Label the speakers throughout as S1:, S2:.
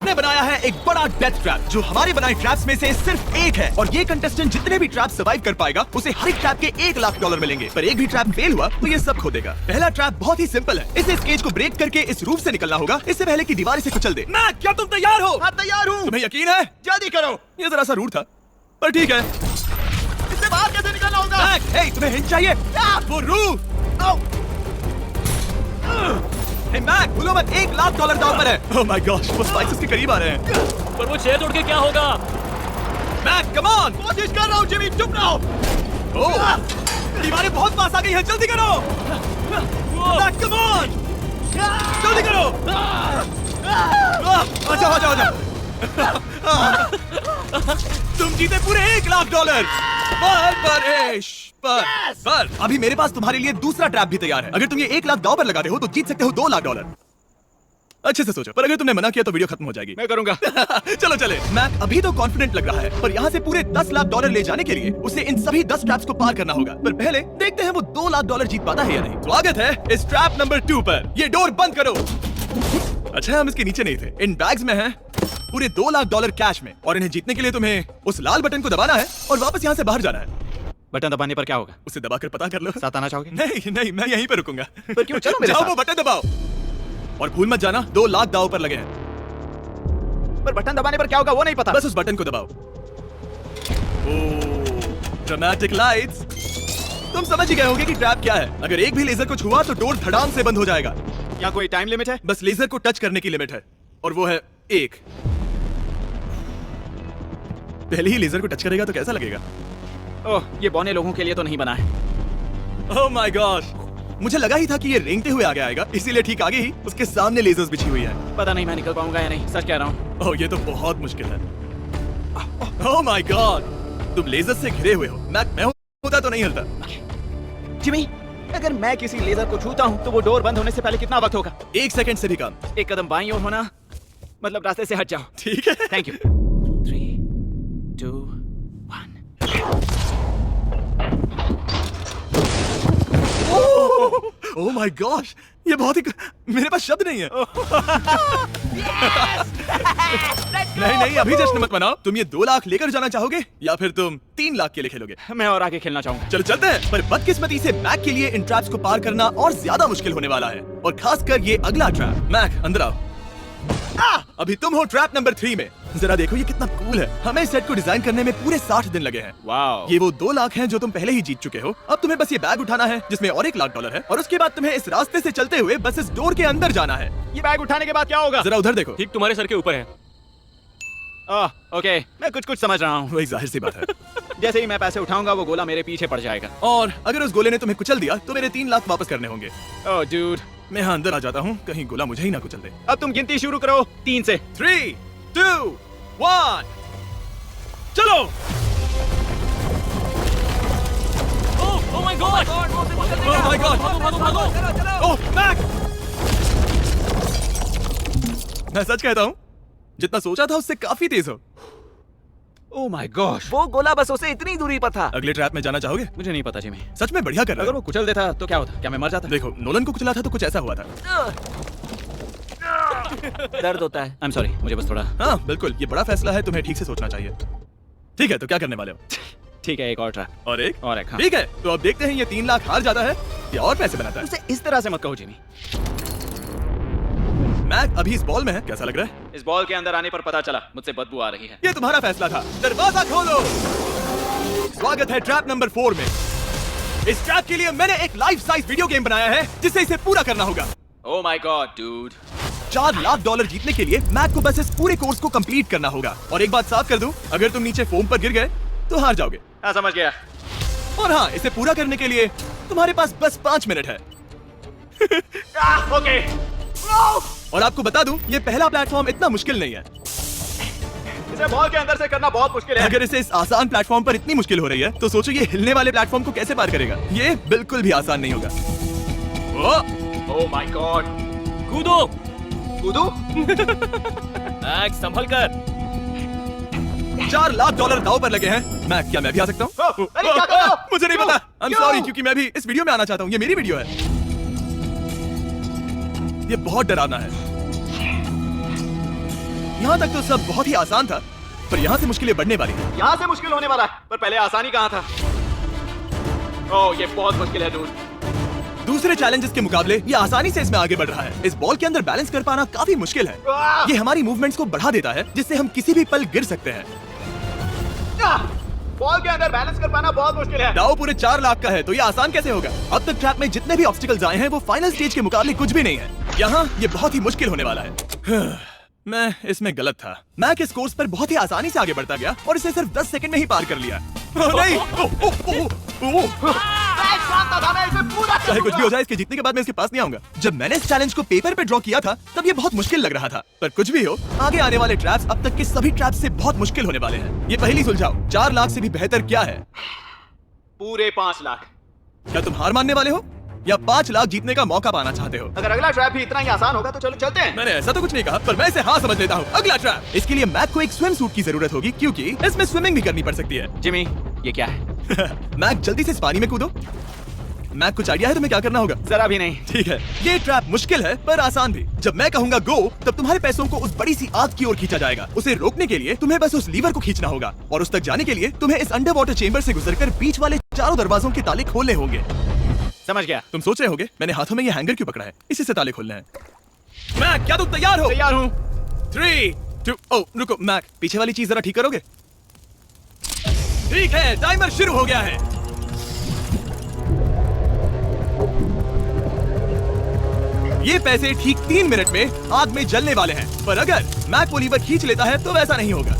S1: ने बनाया है एक बड़ा डेथ ट्रैप जो हमारे बनाए ट्रैप्स में से सिर्फ एक है, और ये कंटेस्टेंट जितने भी ट्रैप सर्वाइव कर पाएगा उसे हर एक ट्रैप के $1,00,000 मिलेंगे। पर एक भी ट्रैप फेल हुआ तो ये सब खो देगा। पहला ट्रैप बहुत ही सिंपल है, इसे इस केज को ब्रेक करके इस रूफ से निकलना होगा, इससे पहले कि दीवार इसे कुचल दे। मैक, क्या तुम तैयार हो?
S2: हाँ, तैयार हूँ।
S1: तुम्हें यकीन है?
S2: जल्दी करो।
S1: ये जरा सा रूट था, पर ठीक है।
S2: इससे बाहर कैसे निकलना होगा?
S1: मैक, हे, तुम्हें हिंट चाहिए? वो रूफ। हे मैक, भूलो मत, $1,00,000 दांव पर है। ओह माय गॉश, वो स्पाइसेस के करीब आ रहे हैं।
S3: पर वो चेयर तोड़ के क्या होगा?
S1: Mac, come on.
S2: कोशिश कर रहा हूँ जिमी, चुप रहो।
S1: ओह, दीवारें बहुत पास आ गई हैं, जल्दी करो। मैक, कम ऑन, जल्दी करो। आ जाओ। तुम जीते पूरे $1,00,000। पर अभी मेरे पास तुम्हारे लिए दूसरा ट्रैप भी तैयार है। अगर तुम ये $1,00,000 दांव पर लगा रहे हो तो जीत सकते हो $2,00,000। अच्छे से सोचो, पर अगर तुमने मना किया तो वीडियो खत्म हो जाएगी।
S2: मैं करूंगा।
S1: चलो चले। मैक अभी तो कॉन्फिडेंट लग रहा है, पर यहाँ से पूरे $10,00,000 ले जाने के लिए उसे इन सभी 10 ट्रैप्स को पार करना होगा। पर पहले देखते हैं वो $2,00,000 जीत पाता है या नहीं। स्वागत है इस ट्रैप नंबर 2 पर। ये डोर बंद करो। अच्छा, हम इसके नीचे नहीं थे। इन बैग्स में है पूरे $2,00,000 कैश में, और इन्हें जीतने के लिए तुम्हें उस लाल बटन को दबाना है और वापस यहाँ से बाहर जाना है।
S2: बटन दबाने पर क्या होगा?
S1: उसे दबाकर पता कर लो।
S2: साथ आना चाहोगे?
S1: नहीं, मैं यहीं पर रुकूंगा।
S2: पर क्यों? चलो मेरे
S1: जाओ,
S2: साथ।
S1: वो बटन दबाओ और भूल मत जाना $2,00,000 दांव पर लगे हैं।
S2: पर बटन दबाने पर क्या होगा वो नहीं पता।
S1: बस उस बटन को दबाओ। Dramatic lights. तुम समझ ही गए होंगे कि ट्रैप क्या है। अगर एक भी लेजर को छुआ तो डोर धड़ाम से बंद हो जाएगा।
S2: यहाँ कोई टाइम लिमिट है?
S1: बस लेजर को टच करने की लिमिट है, और वो है 1। पहले ही लेजर को टच करेगा तो कैसा लगेगा?
S2: ओह, ये बौने लोगों के लिए तो नहीं बना है।
S1: ओह माय गॉश, मुझे लगा ही था कि ये रेंगते हुए आगे आएगा, इसीलिए ठीक आगे ही उसके सामने लेजर्स बिछी हुई है।
S2: पता नहीं मैं निकल पाऊंगा या नहीं, सच कह रहा हूँ।
S1: ओह, ये तो बहुत मुश्किल है। ओह माय गॉड, तुम लेजर से घिरे हुए हो। मैं होता तो नहीं हिलता।
S2: जिमी, अगर मैं किसी लेजर को छूता हूँ तो वो डोर बंद होने से पहले कितना वक्त होगा?
S1: 1 सेकंड से भी कम।
S2: एक कदम बाईं ओर होना, मतलब रास्ते से हट जाओ।
S1: ठीक है,
S2: thank you. 3, 2, 1।
S1: Oh my gosh, ये बहुत ही, मेरे पास शब्द नहीं है। नहीं, अभी जश्न मत मनाओ। तुम ये 2,00,000 लेकर जाना चाहोगे या फिर तुम 3,00,000 के लिए खेलोगे?
S2: मैं और आगे खेलना चाहूंगा।
S1: चलो चलते हैं। पर बदकिस्मती से मैक के लिए इन ट्रैप्स को पार करना और ज्यादा मुश्किल होने वाला है, और खासकर ये अगला ट्रैप। मैक, अंदर आओ। अभी तुम हो ट्रैप नंबर 3 में। जरा देखो ये कितना कूल है। हमें इस सेट को डिजाइन करने में पूरे 60 दिन लगे हैं।
S2: वाओ।
S1: ये वो $2,00,000 हैं जो तुम पहले ही जीत चुके हो। अब तुम्हें बस ये बैग उठाना है जिसमें और $1,00,000 है, और उसके बाद तुम्हें इस रास्ते से चलते हुए बस इस डोर के अंदर जाना है।
S2: ये बैग उठाने के बाद क्या होगा?
S1: जरा उधर देखो।
S3: ठीक तुम्हारे सर के ऊपर है।
S2: ओके, मैं कुछ समझ रहा हूँ।
S1: वही जाहिर सी बात है।
S2: जैसे ही मैं पैसे उठाऊंगा वो गोला मेरे पीछे पड़ जाएगा।
S1: और अगर उस गोले ने तुम्हें कुचल दिया तो मेरे 3,00,000 वापस करने होंगे।
S2: ओह डूड,
S1: मैं यहाँ अंदर आ जाता हूँ, कहीं गोला मुझे ही ना कुचल दे।
S2: अब तुम गिनती शुरू करो 3 से।
S1: 3, 2, 1, चलो।
S3: Oh my God!
S1: Oh my God!
S3: भागो!
S1: ओह मैक! मैं सच कहता हूँ, जितना सोचा था उससे काफी तेज हो।
S2: ओह माय गॉश,
S4: वो गोला बस उसे इतनी दूरी पर था।
S1: अगले ट्रैप में जाना चाहोगे?
S2: मुझे नहीं पता जिमी।
S1: सच में बढ़िया कर रहा
S2: अगर
S1: है।
S2: वो कुचल देता तो क्या होता? क्या मैं मर जाता?
S1: देखो, नोलन को कुचला था तो कुछ ऐसा हुआ था।
S4: दर्द होता है।
S2: आई एम सॉरी, मुझे बस थोड़ा।
S1: हाँ बिल्कुल, ये बड़ा फैसला है, तुम्हें ठीक से सोचना चाहिए। ठीक है, तो क्या करने वाले हो?
S2: ठीक है, एक और ट्रैप।
S1: और एक?
S2: और एक, हाँ।
S1: ठीक है, तो अब देखते हैं ये 3,00,000 हार जाता है या और पैसे बनाता है।
S2: उसे इस तरह से मत कहो जिमी।
S1: मैक अभी इस बॉल में है, कैसा लग रहा है?
S2: इस बॉल के अंदर आने पर पता चला मुझसे बदबू आ रही है।
S1: ये तुम्हारा फैसला था। दरवाजा खोलो। स्वागत है ट्रैप नंबर 4 में। इस ट्रैप के लिए मैंने एक लाइफ साइज वीडियो गेम बनाया है जिसे इसे पूरा करना होगा।
S2: Oh my God dude.
S1: $4,00,000 जीतने के लिए मैक को बस इस पूरे कोर्स को कंप्लीट करना होगा। और एक बात साफ कर दूं, अगर तुम नीचे फोम पर गिर गए तो हार जाओगे।
S2: हाँ, समझ गया।
S1: और हाँ, इसे पूरा करने के लिए तुम्हारे पास बस 5 मिनट है।
S2: ओके।
S1: और आपको बता दूं, ये पहला प्लेटफॉर्म इतना मुश्किल नहीं है।
S2: इसे बॉल के अंदर से करना बहुत मुश्किल है।
S1: अगर इसे इस आसान प्लेटफॉर्म पर इतनी मुश्किल हो रही है तो सोचो ये हिलने वाले प्लेटफॉर्म को कैसे पार करेगा। ये बिल्कुल भी आसान नहीं होगा।
S2: Oh my God.
S3: कूदो!
S2: कूदू?
S3: मैक्स संभल कर।
S1: $4,00,000 दांव पर लगे हैं। मैं क्या, मैं भी आ सकता हूँ?
S2: अरे क्या कर रहे हो?
S1: मुझे नहीं पता। आई एम
S2: क्यों?
S1: सॉरी, क्योंकि मैं भी इस वीडियो में आना चाहता हूँ। ये मेरी वीडियो है। ये बहुत डरावना है। यहाँ तक तो सब बहुत ही आसान था, पर यहाँ से मुश्किलें बढ़ने वाली हैं।
S2: यहाँ से मुश्किल होने वाला है, पर पहले आसानी कहाँ था? ओह, ये बहुत मुश्किल है डूड।
S1: दूसरे चैलेंजेस के मुकाबले ये आसानी से इसमें आगे बढ़ रहा है। इस बॉल के अंदर बैलेंस कर पाना काफी मुश्किल है। ये हमारी मूवमेंट्स को बढ़ा देता है, जिससे हम किसी भी पल गिर सकते हैं।
S2: बॉल के अंदर बैलेंस कर पाना बहुत मुश्किल है।
S1: दाव पूरे 4 लाख का है, तो ये आसान कैसे होगा? अब तक ट्रैप में जितने भी ऑब्स्टिकल्स आए हैं वो फाइनल स्टेज के मुकाबले कुछ भी नहीं है। यहाँ ये बहुत ही मुश्किल होने वाला है। मैं इसमें गलत था। मैक इस कोर्स पर बहुत ही आसानी से आगे बढ़ता गया और इसे सिर्फ 10 सेकंड में ही पार कर लिया। नहीं, चाहे कुछ भी हो जाए, इसके जीतने के बाद मैं इसके पास नहीं आऊंगा। जब मैंने इस चैलेंज को पेपर पे ड्रॉ किया था तब ये बहुत मुश्किल लग रहा था, पर कुछ भी हो, आगे आने वाले ट्रैप्स अब तक के सभी ट्रैप्स से बहुत मुश्किल होने वाले हैं। ये पहली सुलझाओ, 4 लाख से भी बेहतर क्या है?
S2: पूरे 5 लाख।
S1: क्या तुम हार मानने वाले हो या 5 लाख जीतने का मौका पाना चाहते हो?
S2: अगर अगला ट्रैप भी इतना ही आसान होगा तो चलो चलते हैं।
S1: मैंने ऐसा तो कुछ नहीं कहा, पर मैं इसे हाँ समझ लेता हूँ। अगला ट्रैप। इसके लिए मैक को एक स्विम सूट की जरूरत होगी, क्योंकि इसमें स्विमिंग भी करनी पड़ सकती है।
S2: जिमी, ये क्या है?
S1: मैक जल्दी से इस पानी में कूदो। मैक कुछ आइडिया है तुम्हें क्या करना होगा?
S2: जरा भी नहीं।
S1: ठीक है, ये ट्रैप मुश्किल है पर आसान भी। जब मैं कहूंगा गो, तब तुम्हारे पैसों को उस बड़ी सी आग की ओर खींचा जाएगा। उसे रोकने के लिए तुम्हें बस उस लीवर को खींचना होगा, और उस तक जाने के लिए तुम्हें इस अंडर वाटर चेंबर से गुजरकर बीच वाले चारों दरवाजों के ताले खोलने होंगे।
S2: समझ गया।
S1: तुम सोच रहे होगे मैंने हाथों में ये हैंगर क्यों पकड़ा है? इसी से ताले खोलने हैं। मैक, क्या तुम तैयार हो?
S2: तैयार हूँ।
S1: 3, 2, ओह रुको मैक, पीछे वाली चीज जरा ठीक करोगे? ठीक है, टाइमर शुरू हो गया है। ये पैसे ठीक 3 मिनट में आग में जलने वाले हैं, पर अगर मैक वो लीवर खींच लेता है तो वैसा नहीं होगा।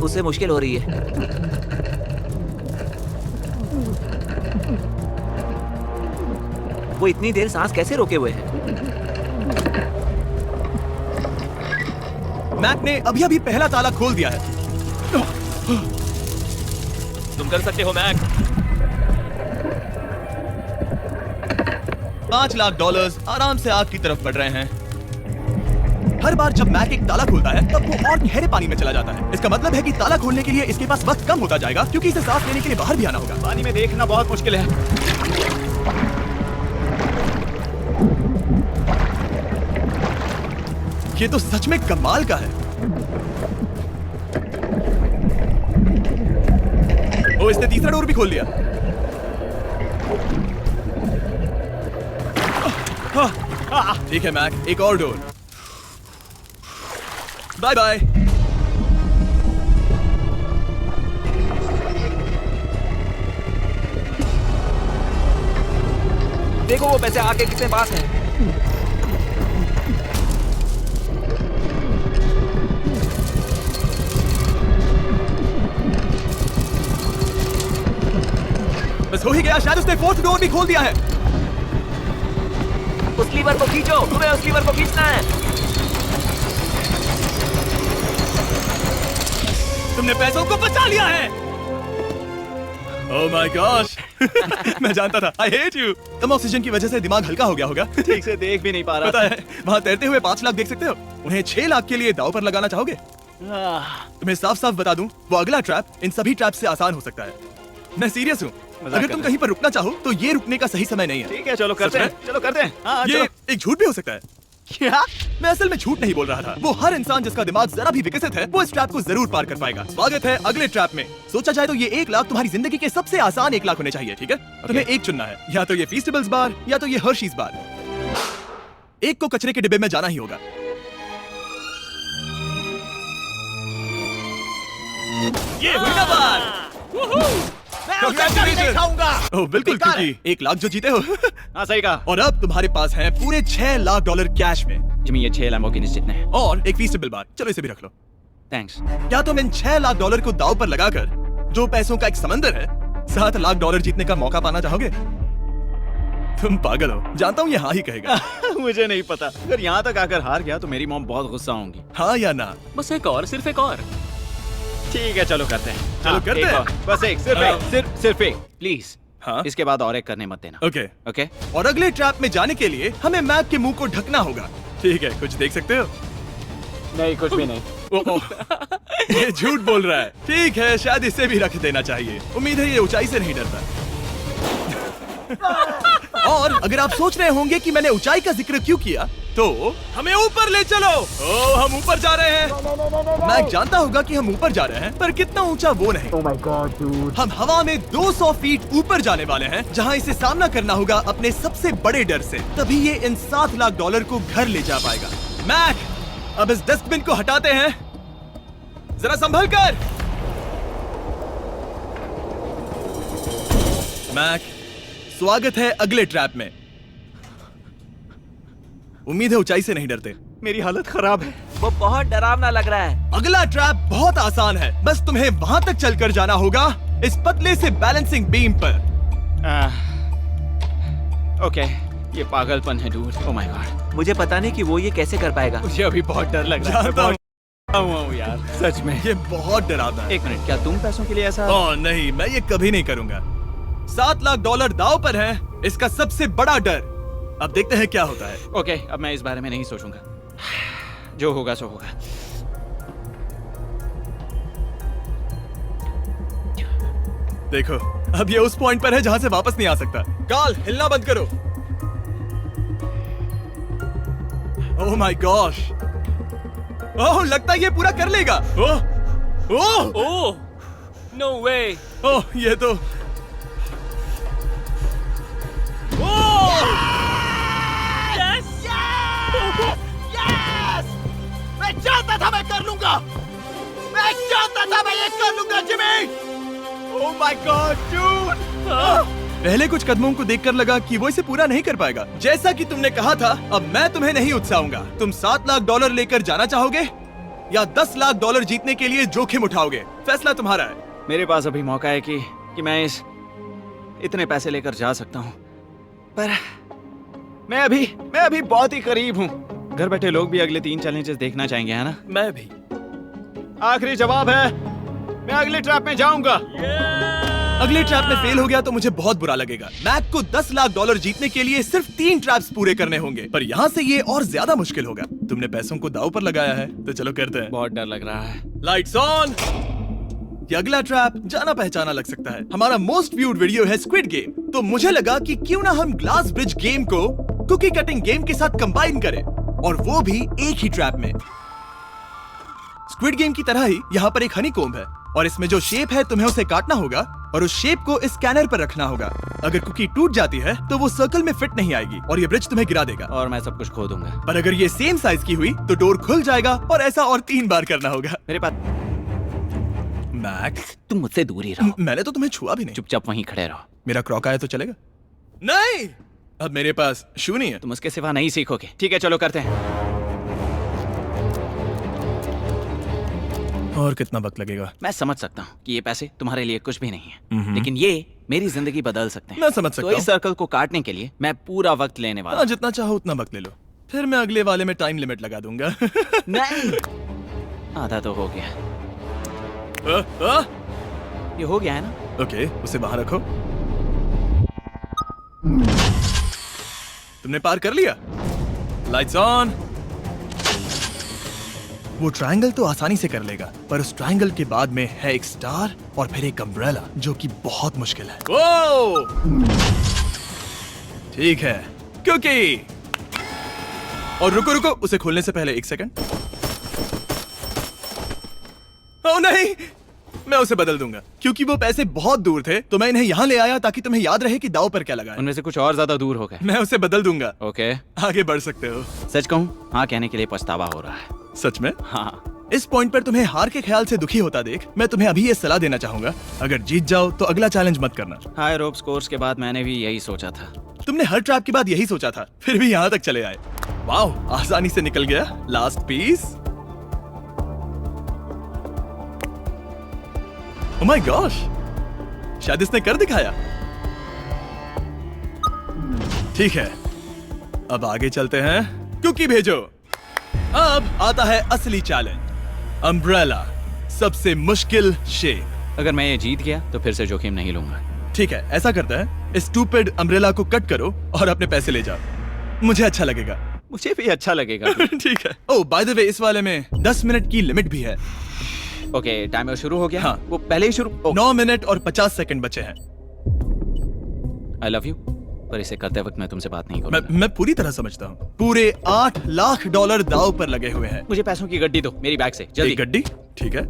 S4: उसे मुश्किल हो रही है। वो इतनी देर सांस कैसे रोके हुए है?
S1: मैक ने अभी अभी पहला ताला खोल दिया है।
S3: तुम कर सकते हो मैक।
S1: $5 लाख आराम से आग की तरफ बढ़ रहे हैं। हर बार जब मैक एक ताला खोलता है तब वो और गहरे पानी में चला जाता है। इसका मतलब है कि ताला खोलने के लिए इसके पास वक्त कम होता जाएगा, क्योंकि इसे सांस लेने के लिए बाहर भी आना होगा।
S2: पानी में देखना बहुत मुश्किल है।
S1: ये तो सच में कमाल का है। ओ, इसने तीसरा डोर भी खोल दिया। ठीक है मैक, एक और डोर। Bye bye.
S4: देखो वो पैसे आके कितने पास हैं।
S1: बस हो ही गया, शायद उसने 4th डोर भी खोल दिया है।
S4: उस लीवर को खींचो, तुम्हें उस लीवर को खींचना है।
S1: तुमने पैसों को बचा लिया है। ओह माय गॉश। मैं जानता था। I hate you. Come oxygen की वजह से दिमाग हल्का हो गया होगा।
S2: ठीक से देख भी नहीं पा रहा
S1: पता है, वहाँ तैरते हुए 5 लाख देख सकते हो। उन्हें 6 लाख के लिए दांव पर लगाना चाहोगे? तुम्हें साफ साफ बता दूं, वो अगला ट्रैप इन सभी ट्रैप से आसान हो सकता है। मैं सीरियस हूँ। अगर तुम कहीं पर रुकना चाहो तो ये रुकने का सही समय नहीं है।
S2: ठीक है, चलो करते हैं। चलो करते हैं। हाँ,
S1: ये एक झूठ भी हो सकता है।
S2: क्या?
S1: मैं असल में झूठ नहीं बोल रहा था। वो हर इंसान जिसका दिमाग जरा भी विकसित है, वो इस ट्रैप को जरूर पार कर पाएगा। स्वागत है अगले ट्रैप में। सोचा जाए तो ये 1 लाख तुम्हारी जिंदगी के सबसे आसान 1 लाख होने चाहिए, ठीक है? तुम्हें एक चुनना है, या तो ये फीस्टेबल्स बार या तो ये हर्शीज बार। एक को कचरे के डिब्बे में जाना ही होगा। ये हुई ना बात।
S2: नहीं खाऊंगा।
S1: ओह बिल्कुल,
S2: बेकार है।
S1: क्योंकि 1 लाख जो जीते हो।
S2: हाँ, सही कहा।
S1: और अब तुम्हारे पास है पूरे $6 लाख कैश में,
S2: जिमी, ये 6 लैम्बोर्गिनी जितने हैं।
S1: और एक फीस्टेबल बार। चलो इसे भी रख लो।
S2: थैंक्स।
S1: क्या तुम इन $6 लाख को दांव पर लगाकर, जो पैसों का एक समंदर है, $7 लाख जीतने का मौका पाना चाहोगे? तुम पागल हो, जानता हूँ ये हाँ ही कहेगा।
S2: मुझे नहीं पता। अगर यहाँ तक आकर हार गया तो मेरी मॉम बहुत गुस्सा होंगी।
S1: हाँ या ना?
S3: बस एक और, सिर्फ एक और।
S2: ठीक है, चलो करते हैं।
S1: चलो करते
S2: एक
S1: हैं।
S2: और। बस एक, सिर्फ एक, सिर्फ एक, प्लीज।
S1: हाँ?
S2: इसके बाद और एक करने मत देना।
S1: ओके।
S2: ओके?
S1: और अगले ट्रैप में जाने के लिए हमें मैक के मुंह को ढकना होगा। ठीक है, कुछ देख सकते हो?
S2: नहीं, कुछ भी नहीं।
S1: ये झूठ बोल रहा है। ठीक है, शायद इसे भी रख देना चाहिए। उम्मीद है ये ऊंचाई से नहीं डरता। और अगर आप सोच रहे होंगे कि मैंने ऊंचाई का जिक्र क्यों किया, तो हमें ऊपर ले चलो। ओ, हम ऊपर जा रहे हैं। मैं जानता होगा कि हम ऊपर जा रहे हैं, पर कितना ऊंचा वो नहीं।
S5: Oh my god, dude.
S1: हम हवा में 200 फीट ऊपर जाने वाले हैं, जहां इसे सामना करना होगा अपने सबसे बड़े डर से। तभी ये इन $7 लाख को घर ले जा पाएगा। मैक, अब इस डस्टबिन को हटाते हैं। जरा संभल कर। मैक, स्वागत है अगले ट्रैप में। उम्मीद है ऊंचाई से नहीं डरते।
S2: मेरी हालत खराब है।
S4: वो बहुत डरावना लग रहा है।
S1: अगला ट्रैप बहुत आसान है, बस तुम्हें वहां तक चलकर जाना होगा, इस पतले से बैलेंसिंग बीम पर।
S2: ओके, ये पागलपन है डूड। ओह माय गॉड,
S4: मुझे पता नहीं कि वो ये कैसे कर पाएगा।
S2: मुझे अभी बहुत डर लग रहा है।
S1: जानता हूं।
S2: बहुत हूं यार, सच में।
S1: ये बहुत डरावना है।
S2: एक मिनट, क्या तुम पैसों के लिए ऐसा?
S1: ओह नहीं, मैं ये कभी नहीं करूंगा। $7 लाख दांव पर है, इसका सबसे बड़ा डर। अब देखते हैं क्या होता है।
S2: ओके, अब मैं इस बारे में नहीं सोचूंगा। जो होगा सो होगा।
S1: देखो, अब ये उस पॉइंट पर है जहां से वापस नहीं आ सकता। कार्ल, हिलना बंद करो। ओह माय गॉश। ओह, लगता है ये पूरा कर लेगा। ओह ओह
S3: ओह, नो वे।
S1: ओह, ये तो
S2: मैं चाहता था मैं कर लूंगा। मैं चाहता था मैं ये कर लूंगा Jimmy. Oh my God dude.
S1: पहले कुछ कदमों को देखकर लगा कि वो इसे पूरा नहीं कर पाएगा। जैसा कि तुमने कहा था, अब मैं तुम्हें नहीं उकसाऊंगा। तुम $7 लाख लेकर जाना चाहोगे या $10 लाख जीतने के लिए जोखिम उठाओगे? फैसला तुम्हारा है।
S2: मेरे पास अभी मौका है कि मैं इतने पैसे लेकर जा सकता हूँ, पर मैं अभी बहुत ही करीब हूँ। घर बैठे लोग भी अगले 3 चैलेंजेस देखना चाहेंगे, है ना?
S3: मैं भी।
S2: आखिरी जवाब है, मैं अगले ट्रैप में जाऊंगा।
S1: अगले ट्रैप में फेल हो गया तो मुझे बहुत बुरा लगेगा। मैक को $10 लाख जीतने के लिए सिर्फ 3 ट्रैप्स पूरे करने होंगे, पर यहाँ से ये और ज्यादा मुश्किल होगा। तुमने पैसों को दांव पर लगाया है, तो चलो करते हैं।
S2: बहुत डर लग रहा है।
S1: Lights on. ये अगला ट्रैप जाना पहचाना लग सकता है। हमारा मोस्ट व्यूड वीडियो है स्क्विड गेम, तो मुझे लगा कि क्यों ना हम ग्लास ब्रिज गेम को कुकी कटिंग गेम के साथ कंबाइन करें, और वो भी एक ही ट्रैप में। स्क्विड गेम की तरह ही यहाँ पर एक हनीकॉम्ब है, और इसमें जो शेप है तुम्हें उसे काटना होगा और उस शेप को इस स्कैनर पर रखना होगा। अगर कुकी टूट जाती है तो वो सर्कल में फिट नहीं आएगी और ये ब्रिज तुम्हें गिरा देगा।
S2: और मैं सब कुछ खो दूंगा।
S1: पर अगर ये सेम साइज की हुई तो डोर खुल जाएगा, और ऐसा और 3 बार करना होगा।
S2: मेरे पास
S1: मैक्स,
S2: तुम मुझसे दूर ही रहो।
S1: मैंने तो तुम्हें छुआ भी नहीं।
S2: चुपचाप वहीं खड़े रहो।
S1: मेरा क्रॉक आया तो चलेगा? नहीं, अब मेरे पास शू नहीं है।
S2: तुम उसके सिवा नहीं सीखोगे। ठीक है, चलो करते हैं।
S1: और कितना वक्त लगेगा?
S2: मैं समझ सकता हूँ कि ये पैसे तुम्हारे लिए कुछ भी नहीं है, लेकिन ये मेरी जिंदगी बदल सकते हैं।
S1: मैं समझ सकता
S2: तो
S1: हूँ।
S2: इस सर्कल को काटने के लिए मैं पूरा वक्त लेने वाला
S1: हाँ,
S2: हूँ।
S1: जितना चाहो उतना वक्त ले लो, फिर मैं अगले वाले में टाइम लिमिट लगा दूंगा।
S2: नहीं, आधा तो हो गया। ये हो गया है ना?
S1: ओके, उसे बाहर रखो। तुमने पार कर लिया। Lights on. वो ट्रायंगल तो आसानी से कर लेगा, पर उस ट्रायंगल के बाद में है एक स्टार और फिर एक अम्ब्रेला, जो कि बहुत मुश्किल है। ओ! ठीक है, क्योंकि और रुको रुको, उसे खोलने से पहले 1 सेकंड। ओह नहीं, मैं उसे बदल दूंगा। क्योंकि वो पैसे बहुत दूर थे, तो मैं इन्हें यहाँ ले आया ताकि तुम्हें याद रहे कि दाव पर क्या लगा है।
S2: उनमें से कुछ और ज्यादा दूर हो गए।
S1: मैं उसे बदल दूंगा।
S2: ओके,
S1: आगे बढ़ सकते हो।
S2: सच कहूँ, हाँ कहने के लिए पछतावा हो रहा है।
S1: सच में?
S2: हाँ।
S1: इस पॉइंट पर तुम्हें हार के ख्याल से दुखी होता देख, मैं तुम्हें अभी ये सलाह देना चाहूंगा, अगर जीत जाओ तो अगला चैलेंज मत करना।
S2: हाई रोप्स कोर्स के बाद मैंने भी यही सोचा था।
S1: तुमने हर ट्रैप के बाद यही सोचा था, फिर भी यहाँ तक चले आए। वाह, आसानी से निकल गया। Last piece. Oh my gosh, शायद इसने कर दिखाया। ठीक है, अब आगे चलते हैं। क्योंकि भेजो। अब आता है असली चैलेंज, अम्ब्रेला, सबसे मुश्किल शेप।
S2: अगर मैं ये जीत गया तो फिर से जोखिम नहीं लूंगा।
S1: ठीक है, ऐसा करते हैं, इस स्टूपिड अम्ब्रेला को कट करो और अपने पैसे ले जाओ। मुझे अच्छा लगेगा।
S2: मुझे भी अच्छा लगेगा।
S1: ठीक है। ओह, बाय द वे, इस वाले में 10 मिनट की लिमिट भी है।
S2: ओके, टाइमर शुरू हो गया।
S1: हाँ।
S2: वो पहले ही शुरू।
S1: 9 मिनट और 50 सेकंड बचे हैं।
S2: I love you. पर इसे करते वक्त मैं तुमसे बात नहीं करूंगा।
S1: मैं पूरी तरह समझता हूँ। पूरे $8 लाख दांव पर लगे हुए हैं।
S2: मुझे पैसों की गड्डी दो मेरी बैग से, जल्दी।
S1: एक गड्डी? ठीक है।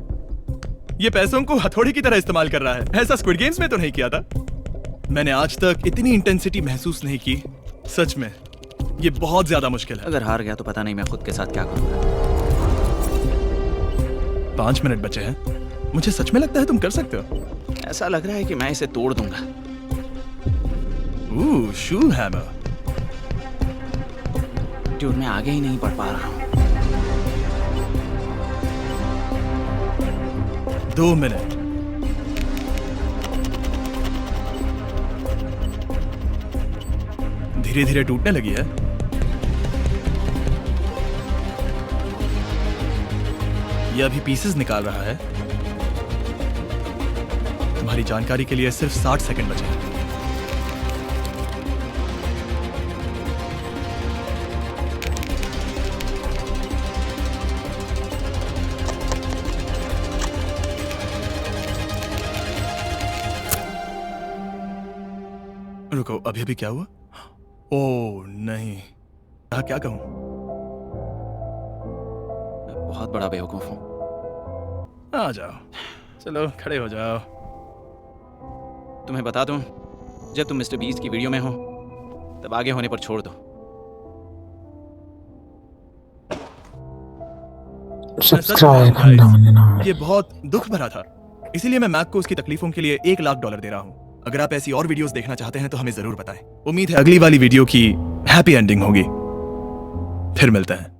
S1: ये पैसों को हथौड़ी की तरह इस्तेमाल कर रहा है। ऐसा स्क्विड गेम्स में तो नहीं किया था। मैंने आज तक इतनी इंटेंसिटी महसूस नहीं की। सच में ये बहुत ज्यादा मुश्किल है।
S2: अगर हार गया तो पता नहीं मैं खुद के साथ क्या करूंगा।
S1: 5 मिनट बचे हैं। मुझे सच में लगता है तुम कर सकते हो।
S2: ऐसा लग रहा है कि मैं इसे तोड़ दूंगा।
S1: शू हैमर।
S2: ड्यूड, मैं आगे ही नहीं बढ़ पा रहा हूँ।
S1: 2 मिनट। धीरे धीरे टूटने लगी है। यह अभी पीसेस निकाल रहा है। तुम्हारी जानकारी के लिए सिर्फ 60 सेकंड बचे हैं। रुको, अभी अभी क्या हुआ? ओह नहीं, क्या कहूं?
S2: मैं बहुत बड़ा बेवकूफ हूँ।
S1: आ जाओ, चलो खड़े हो जाओ।
S2: तुम्हें बता दूं, जब तुम मिस्टर बीस्ट की वीडियो में हो तब आगे होने पर छोड़ दो।
S5: सब्सक्राइब करना।
S1: ये बहुत दुख भरा था, इसीलिए मैं मैक को उसकी तकलीफों के लिए $1 लाख दे रहा हूँ। अगर आप ऐसी और वीडियोस देखना चाहते हैं तो हमें जरूर बताएं। उम्मीद है अगली वाली वीडियो की हैप्पी एंडिंग होगी। फिर मिलते हैं।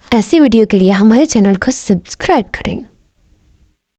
S6: ऐसी वीडियो के लिए हमारे चैनल को सब्सक्राइब करें।